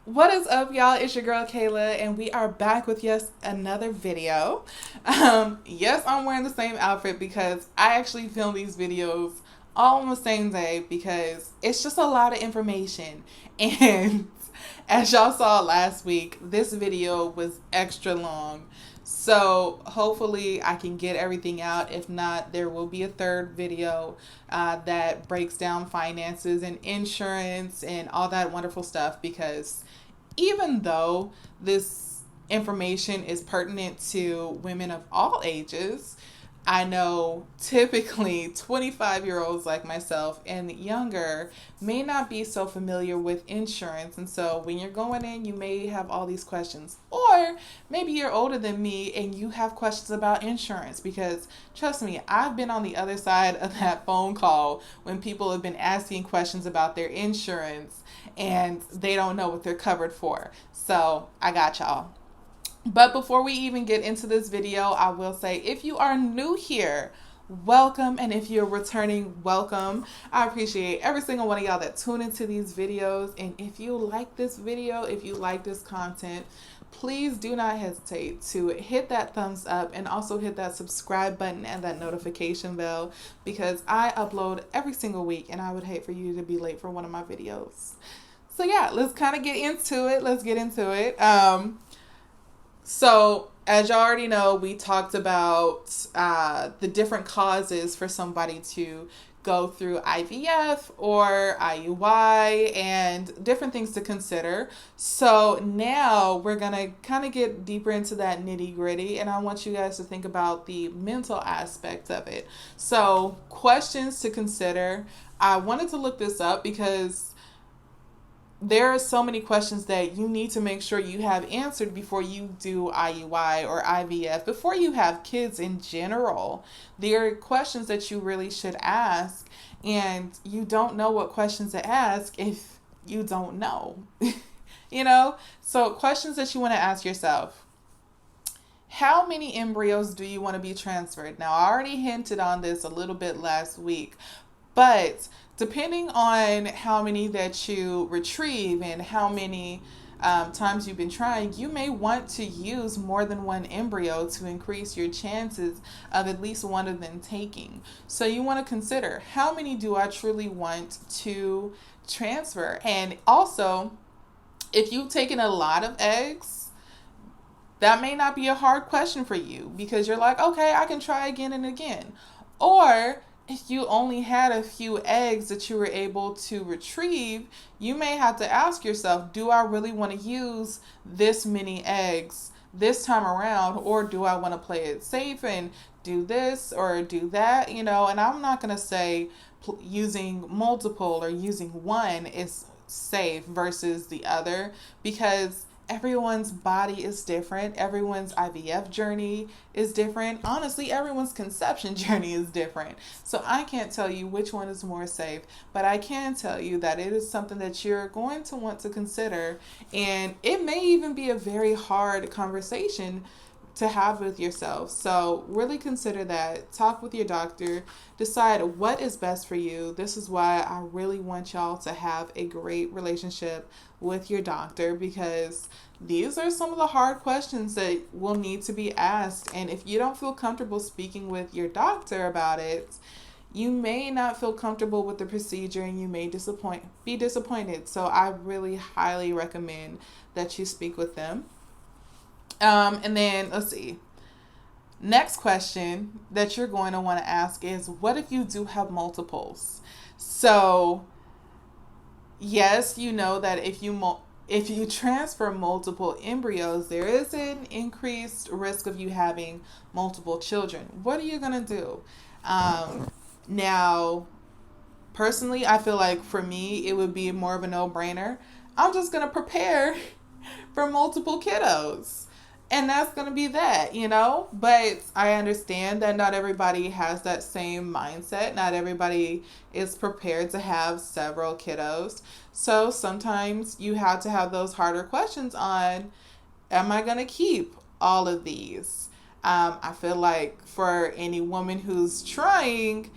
What is up, y'all? It's your girl Kayla, and we are back with yet another video. Yes, I'm wearing the same outfit because I actually film these videos all on the same day because it's just a lot of information. And as y'all saw last week, this video was extra long. So hopefully I can get everything out. If not, there will be a third video that breaks down finances and insurance and all that wonderful stuff because even though this information is pertinent to women of all ages, I know typically 25-year-olds like myself and younger may not be so familiar with insurance. And so when you're going in, you may have all these questions. Or maybe you're older than me and you have questions about insurance because trust me, I've been on the other side of that phone call when people have been asking questions about their insurance and they don't know what they're covered for. So I got y'all. But before we even get into this video, I will say if you are new here, welcome. And if you're returning, welcome. I appreciate every single one of y'all that tune into these videos. And if you like this video, if you like this content, please do not hesitate to hit that thumbs up and also hit that subscribe button and that notification bell because I upload every single week and I would hate for you to be late for one of my videos. So yeah, let's kind of get into it. Let's get into it. So, as y'all already know, we talked about the different causes for somebody to go through IVF or IUI and different things to consider. So now we're going to kind of get deeper into that nitty gritty, and I want you guys to think about the mental aspect of it. So, questions to consider. I wanted to look this up because there are so many questions that you need to make sure you have answered before you do IUI or IVF, before you have kids in general. There are questions that you really should ask, and you don't know what questions to ask if you don't know. So questions that you want to ask yourself. How many embryos do you want to be transferred? Now, I already hinted on this a little bit last week, but depending on how many that you retrieve and how many times you've been trying, you may want to use more than one embryo to increase your chances of at least one of them taking. So you want to consider, how many do I truly want to transfer? And also, if you've taken a lot of eggs, that may not be a hard question for you because you're like, okay, I can try again and again. Or if you only had a few eggs that you were able to retrieve, you may have to ask yourself, do I really want to use this many eggs this time around, or do I want to play it safe and do this or do that? And I'm not going to say using multiple or using one is safe versus the other because everyone's body is different. Everyone's IVF journey is different. Honestly, everyone's conception journey is different. So I can't tell you which one is more safe, but I can tell you that it is something that you're going to want to consider. And it may even be a very hard conversation to have with yourself. So really consider that. Talk with your doctor. Decide what is best for you. This is why I really want y'all to have a great relationship with your doctor because these are some of the hard questions that will need to be asked. And if you don't feel comfortable speaking with your doctor about it, you may not feel comfortable with the procedure and you may be disappointed. So I really highly recommend that you speak with them. And then let's see. Next question that you're going to want to ask is, what if you do have multiples? So yes, you know that if you transfer multiple embryos, there is an increased risk of you having multiple children. What are you going to do? Now, personally, I feel like for me, it would be more of a no-brainer. I'm just going to prepare for multiple kiddos. And that's going to be that, But I understand that not everybody has that same mindset. Not everybody is prepared to have several kiddos. So sometimes you have to have those harder questions on, am I going to keep all of these? I feel like for any woman who's trying,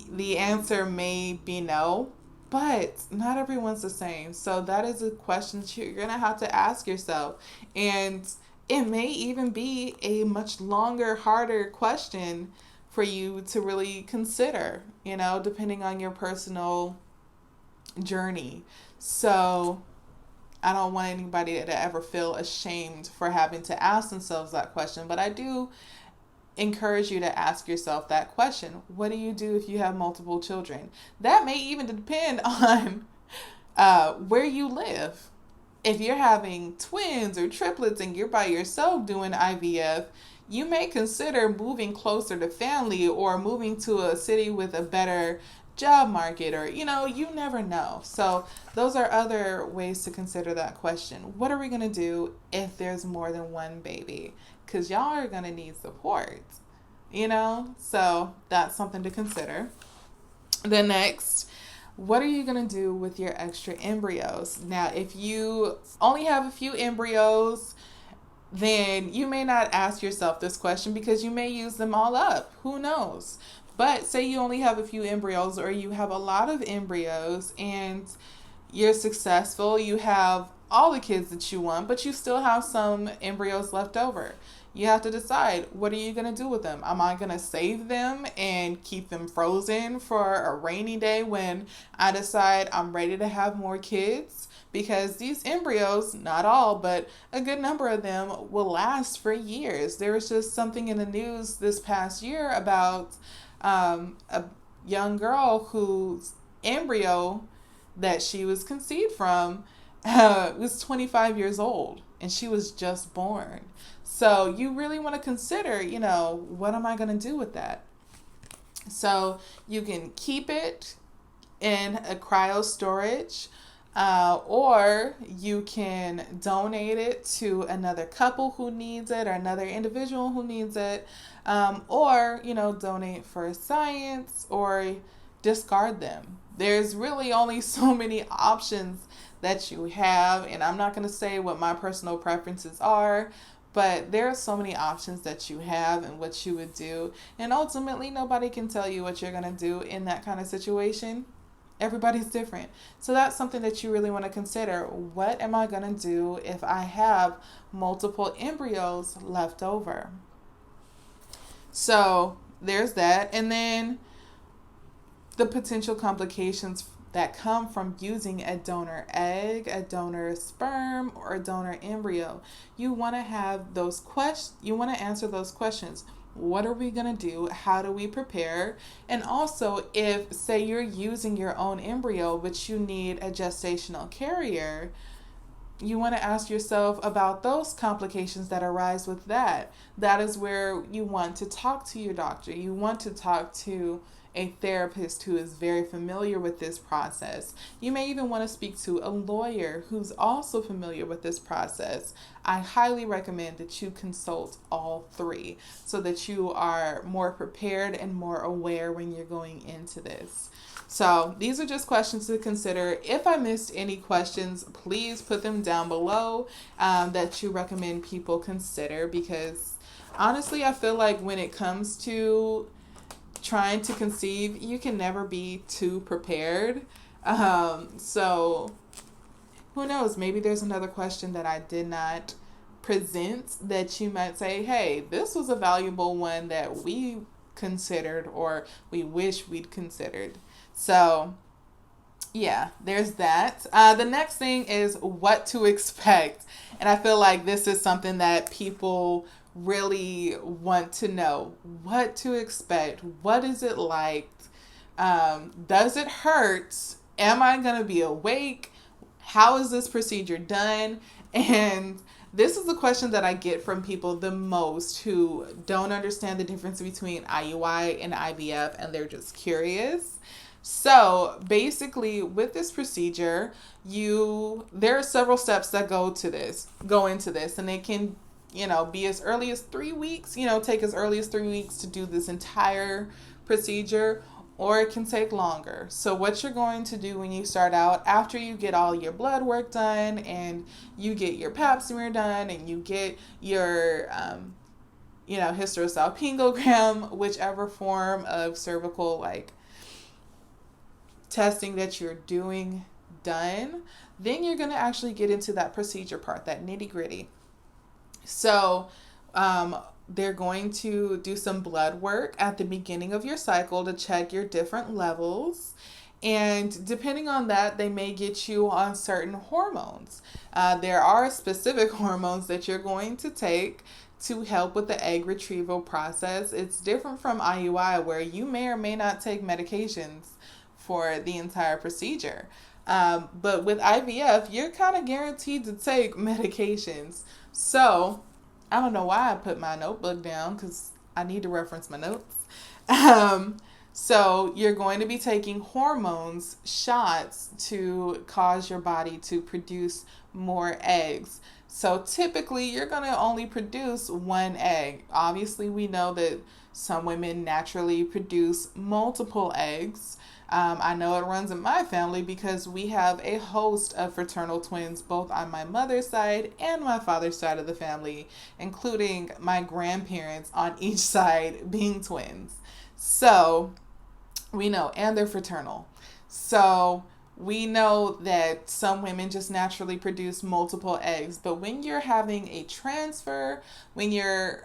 the answer may be no. But not everyone's the same. So that is a question that you're going to have to ask yourself. And it may even be a much longer, harder question for you to really consider, depending on your personal journey. So I don't want anybody to ever feel ashamed for having to ask themselves that question. But I do encourage you to ask yourself that question. What do you do if you have multiple children? That may even depend on where you live. If you're having twins or triplets and you're by yourself doing IVF, you may consider moving closer to family or moving to a city with a better job market, or you never know. So those are other ways to consider that question. What are we going to do if there's more than one baby? Because y'all are going to need support, so that's something to consider. The next, what are you going to do with your extra embryos? Now, if you only have a few embryos, then you may not ask yourself this question because you may use them all up. Who knows? But say you only have a few embryos, or you have a lot of embryos and you're successful, you have all the kids that you want, but you still have some embryos left over. You have to decide, what are you going to do with them? Am I going to save them and keep them frozen for a rainy day when I decide I'm ready to have more kids? Because these embryos, not all, but a good number of them will last for years. There was just something in the news this past year about a young girl whose embryo that she was conceived from was 25 years old, and she was just born. So you really want to consider, what am I going to do with that? So you can keep it in a cryo storage, or you can donate it to another couple who needs it, or another individual who needs it, or donate for science, or discard them. There's really only so many options that you have, and I'm not going to say what my personal preferences are, but there are so many options that you have and what you would do, and ultimately nobody can tell you what you're going to do in that kind of situation. Everybody's different. So that's something that you really want to consider. What am I going to do if I have multiple embryos left over? So there's that. And then the potential complications that come from using a donor egg, a donor sperm, or a donor embryo. You want to have those questions. You want to answer those questions. What are we going to do? How do we prepare? And also, if, say, you're using your own embryo, but you need a gestational carrier, you want to ask yourself about those complications that arise with that. That is where you want to talk to your doctor. You want to talk to a therapist who is very familiar with this process. You may even want to speak to a lawyer who's also familiar with this process. I highly recommend that you consult all three so that you are more prepared and more aware when you're going into this. So these are just questions to consider. If I missed any questions, please put them down below that you recommend people consider, because honestly, I feel like when it comes to trying to conceive, you can never be too prepared. So who knows, maybe there's another question that I did not present that you might say, hey, this was a valuable one that we considered, or we wish we'd considered. So yeah, there's that. The next thing is what to expect. And I feel like this is something that people really want to know. What to expect. What is it like? Does it hurt? Am I going to be awake? How is this procedure done? And this is the question that I get from people the most who don't understand the difference between IUI and IVF, and they're just curious. So basically with this procedure, there are several steps that go into this, and it can, be as early as 3 weeks, take as early as 3 weeks to do this entire procedure, or it can take longer. So what you're going to do when you start out, after you get all your blood work done, and you get your pap smear done, and you get your, hysterosalpingogram, whichever form of cervical, testing that you're doing done, then you're going to actually get into that procedure part, that nitty gritty. So they're going to do some blood work at the beginning of your cycle to check your different levels. And depending on that, they may get you on certain hormones. There are specific hormones that you're going to take to help with the egg retrieval process. It's different from IUI, where you may or may not take medications for the entire procedure. But with IVF, you're kind of guaranteed to take medications. So I don't know why I put my notebook down, because I need to reference my notes. So you're going to be taking hormones, shots, to cause your body to produce more eggs. So typically you're going to only produce one egg. Obviously, we know that some women naturally produce multiple eggs. I know it runs in my family because we have a host of fraternal twins, both on my mother's side and my father's side of the family, including my grandparents on each side being twins. So we know, and they're fraternal. So we know that some women just naturally produce multiple eggs. But when you're having a transfer, when you're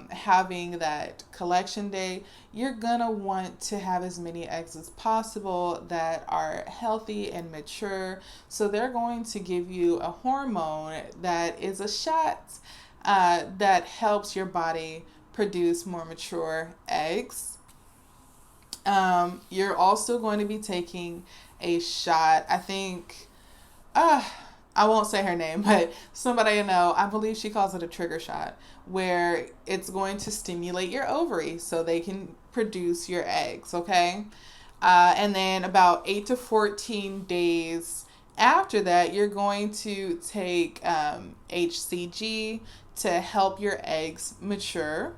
having that collection day, you're going to want to have as many eggs as possible that are healthy and mature. So they're going to give you a hormone that is a shot that helps your body produce more mature eggs. You're also going to be taking a shot. I think, I won't say her name, but somebody I know, I believe she calls it a trigger shot, where it's going to stimulate your ovaries so they can produce your eggs, okay? And then about 8 to 14 days after that, you're going to take HCG to help your eggs mature.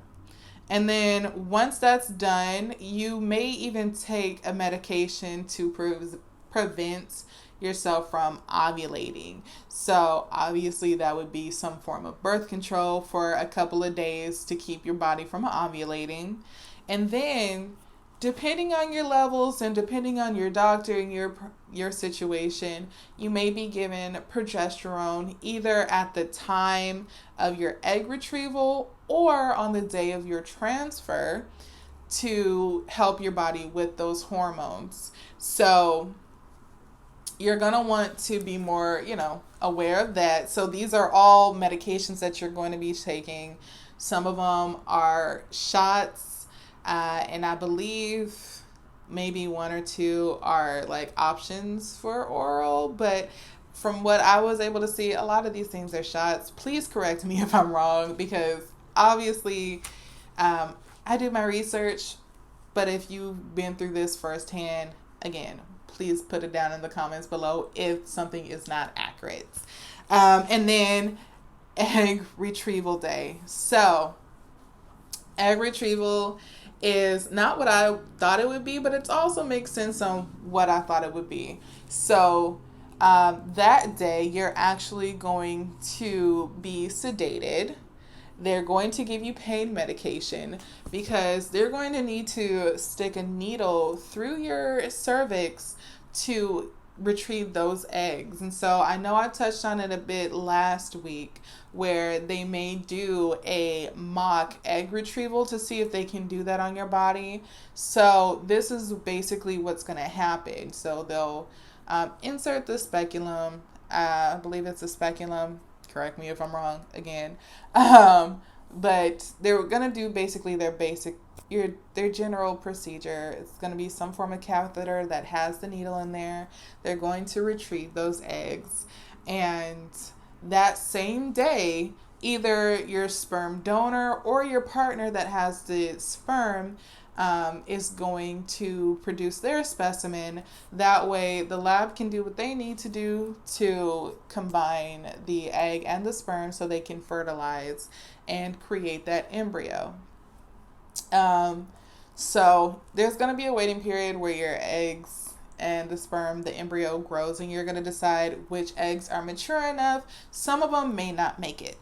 And then once that's done, you may even take a medication to prevent yourself from ovulating. So obviously that would be some form of birth control for a couple of days to keep your body from ovulating. And then depending on your levels and depending on your doctor and your situation, you may be given progesterone either at the time of your egg retrieval or on the day of your transfer to help your body with those hormones. So you're going to want to be more, aware of that. So these are all medications that you're going to be taking. Some of them are shots, and I believe maybe one or two are like options for oral, but from what I was able to see, a lot of these things are shots. Please correct me if I'm wrong, because obviously I do my research, but if you've been through this firsthand, again, please put it down in the comments below if something is not accurate. And then egg retrieval day. So egg retrieval is not what I thought it would be, but it also makes sense on what I thought it would be. So that day, you're actually going to be sedated. They're going to give you pain medication because they're going to need to stick a needle through your cervix to retrieve those eggs. And so I know I touched on it a bit last week, where they may do a mock egg retrieval to see if they can do that on your body. So this is basically what's going to happen. So they'll insert the speculum. I believe it's a speculum. Correct me if I'm wrong again. But they're going to do basically their general procedure. It's going to be some form of catheter that has the needle in there. They're going to retrieve those eggs. And that same day, either your sperm donor or your partner that has the sperm is going to produce their specimen. That way the lab can do what they need to do to combine the egg and the sperm so they can fertilize and create that embryo. So there's going to be a waiting period where your eggs and the sperm, the embryo grows, and you're going to decide which eggs are mature enough. Some of them may not make it.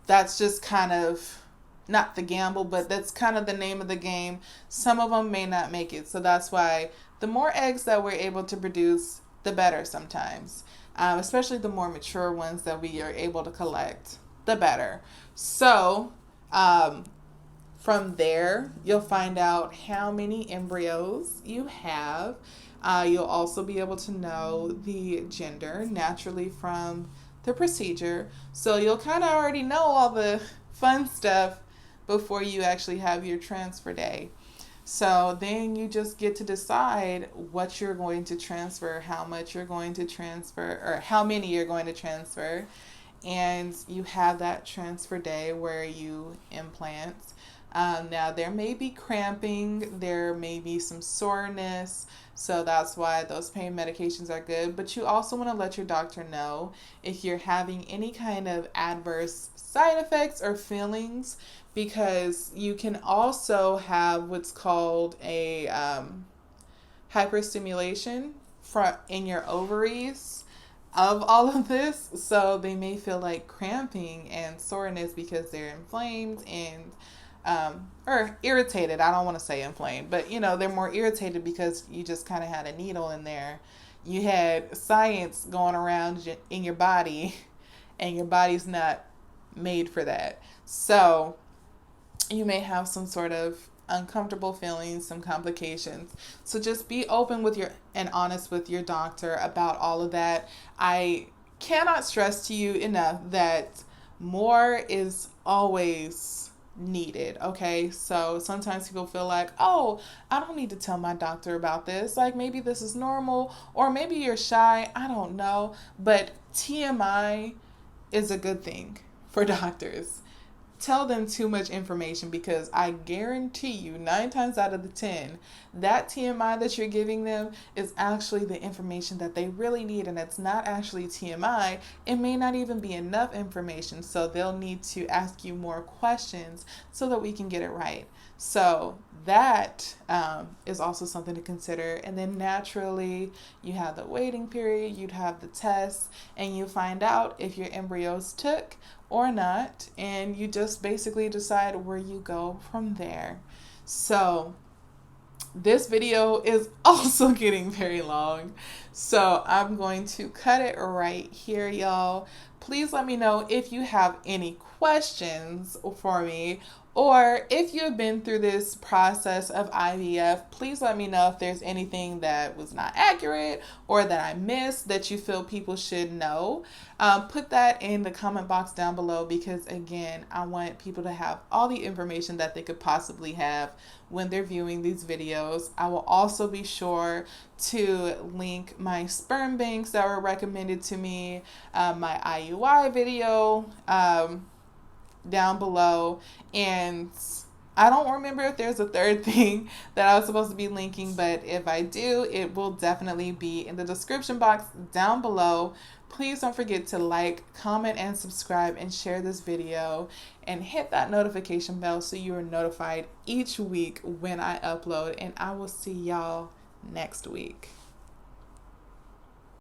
That's just kind of not the gamble, but that's kind of the name of the game. Some of them may not make it. So that's why the more eggs that we're able to produce, the better sometimes. Especially the more mature ones that we are able to collect, the better. So, from there, you'll find out how many embryos you have. You'll also be able to know the gender naturally from the procedure. So you'll kind of already know all the fun stuff before you actually have your transfer day. So then you just get to decide what you're going to transfer, how much you're going to transfer, or how many you're going to transfer. And you have that transfer day where you implant. Now, there may be cramping, there may be some soreness, so that's why those pain medications are good. But you also want to let your doctor know if you're having any kind of adverse side effects or feelings, because you can also have what's called a hyperstimulation in your ovaries of all of this. So they may feel like cramping and soreness because they're inflamed and or irritated. I don't want to say inflamed, but they're more irritated because you just kind of had a needle in there. You had science going around in your body, and your body's not made for that. So you may have some sort of uncomfortable feelings, some complications. So just be open and honest with your doctor about all of that. I cannot stress to you enough that more is always needed. Okay, so sometimes people feel like, oh, I don't need to tell my doctor about this, like maybe this is normal, or maybe you're shy, I don't know. But TMI is a good thing for doctors. Tell them too much information, because I guarantee you 9 times out of the 10 that TMI that you're giving them is actually the information that they really need, and it's not actually TMI. It may not even be enough information, so they'll need to ask you more questions so that we can get it right. So that is also something to consider. And then naturally you have the waiting period, you'd have the tests, and you find out if your embryos took or not, and you just basically decide where you go from there. So this video is also getting very long, so I'm going to cut it right here, y'all. Please let me know if you have any questions for me, or if you've been through this process of IVF. Please let me know if there's anything that was not accurate or that I missed that you feel people should know. Put that in the comment box down below, because again, I want people to have all the information that they could possibly have when they're viewing these videos. I will also be sure to link my sperm banks that were recommended to me, my IUI video down below, and I don't remember if there's a third thing that I was supposed to be linking, but if I do, it will definitely be in the description box down below. Please don't forget to like, comment, and subscribe, and share this video, and hit that notification bell so you are notified each week when I upload, and I will see y'all next week.